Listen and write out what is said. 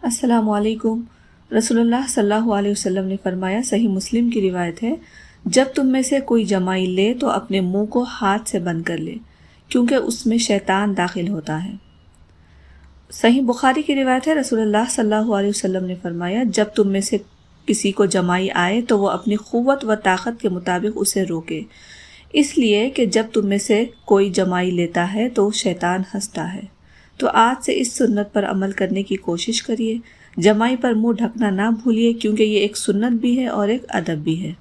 अस्सलामुअलैकुम। रसूलुल्लाह सल्लल्लाहु अलैहि वसल्लम ने फरमाया, सही मुस्लिम की रिवायत है, जब तुम में से कोई जमाई ले तो अपने मुंह को हाथ से बंद कर ले, क्योंकि उसमें शैतान दाखिल होता है। सही बुखारी की रिवायत है, रसूलुल्लाह सल्लल्लाहु अलैहि वसल्लम ने फरमाया, जब तुम में से किसी को जमाई आए तो वो अपनी क़ुव्वत व ताकत के मुताबिक उसे रोके, इसलिए कि जब तुम में से कोई जमाई लेता है तो शैतान हंसता है। तो आज से इस सुन्नत पर अमल करने की कोशिश करिए। जमाई पर मुंह ढकना ना भूलिए, क्योंकि ये एक सुन्नत भी है और एक अदब भी है।